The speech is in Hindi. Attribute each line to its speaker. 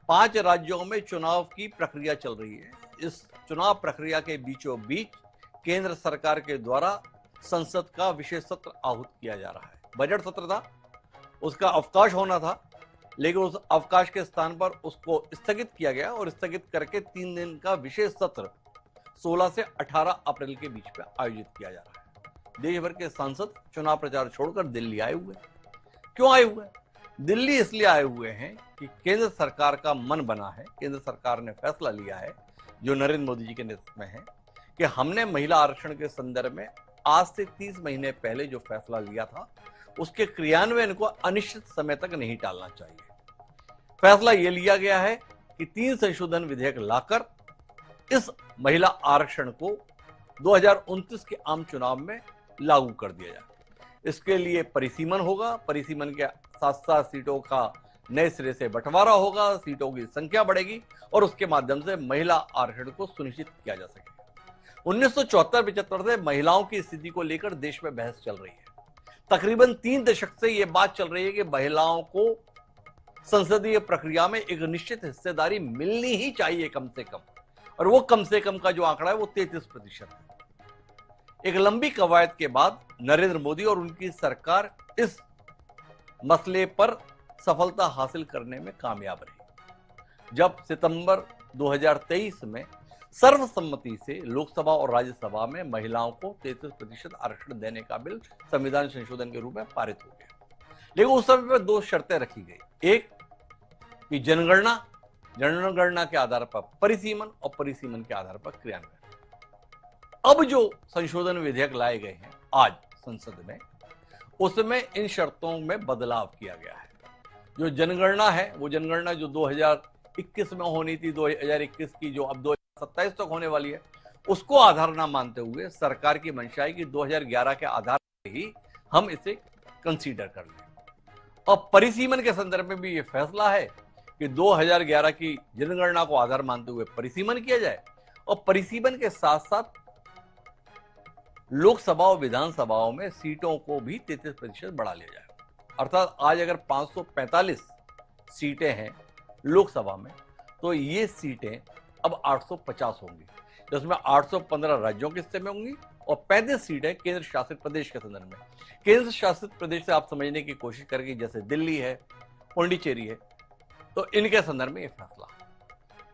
Speaker 1: 5 राज्यों में चुनाव की प्रक्रिया चल रही है। इस चुनाव प्रक्रिया के बीचों बीच केंद्र सरकार के द्वारा संसद का विशेष सत्र आहूत किया जा रहा है। बजट सत्र था, उसका अवकाश होना था, लेकिन उस अवकाश के स्थान पर उसको स्थगित किया गया और स्थगित करके 3 दिन का विशेष सत्र 16 से 18 अप्रैल के बीच में आयोजित किया जा रहा है। देश भर के सांसद चुनाव प्रचार छोड़कर दिल्ली आए हुए हैं। क्यों आए हुए हैं? दिल्ली इसलिए आए हुए हैं कि केंद्र सरकार का मन बना है, केंद्र सरकार ने फैसला लिया है, जो नरेंद्र मोदी जी के नेतृत्व में है, कि हमने महिला आरक्षण के संदर्भ में आज से 30 महीने पहले जो फैसला लिया था, उसके क्रियान्वयन को अनिश्चित समय तक नहीं टालना चाहिए। फैसला यह लिया गया है कि 3 संशोधन विधेयक लाकर इस महिला आरक्षण को 2029 के आम चुनाव में लागू कर दिया जाए। इसके लिए परिसीमन होगा, परिसीमन के 7 सीटों का नए सिरे से बंटवारा होगा, सीटों की संख्या बढ़ेगी और उसके माध्यम से महिला आरक्षण को सुनिश्चित किया जा सकेगा। 1974-75 से महिलाओं की स्थिति को लेकर देश में बहस चल रही है। तकरीबन 3 दशक से यह बात चल रही है कि महिलाओं को संसदीय प्रक्रिया में एक निश्चित हिस्सेदारी मिलनी ही चाहिए कम से कम, और वो कम से कम का जो आंकड़ा है वो 33% है। एक लंबी कवायद के बाद नरेंद्र मोदी और उनकी सरकार इस मसले पर सफलता हासिल करने में कामयाब रही। जब सितंबर 2023 में सर्वसम्मति से लोकसभा और राज्यसभा में महिलाओं को 33% आरक्षण देने का बिल संविधान संशोधन के रूप में पारित हो गया, लेकिन उस समय पर 2 शर्तें रखी गई। एक कि जनगणना के आधार पर परिसीमन और परिसीमन के आधार पर क्रियान्वयन। अब जो संशोधन विधेयक लाए गए हैं आज संसद में, उसमें इन शर्तों में बदलाव किया गया है। जो जनगणना है, वो जनगणना जो 2021 में होनी थी, 2021 की जो अब 2027 तक होने वाली है, उसको आधार ना मानते हुए सरकार की मंशा है कि 2011 के आधार पर ही हम इसे कंसीडर कर लें। और परिसीमन के संदर्भ में भी ये फैसला है कि 2011 की जनगणना को आधार मानते हुए परिसीमन किया जाए और परिसीमन के साथ साथ लोकसभा और विधानसभाओं में सीटों को भी 33% बढ़ा लिया जाए। अर्थात आज अगर 545 सीटें हैं लोकसभा में, तो ये सीटें अब 850 होंगी, जिसमें 815 राज्यों के हिस्से में होंगी और 35 सीटें केंद्र शासित प्रदेश के संदर्भ में। केंद्र शासित प्रदेश से आप समझने की कोशिश करेंगे, जैसे दिल्ली है, पुडुचेरी है, तो इनके संदर्भ में यह फैसला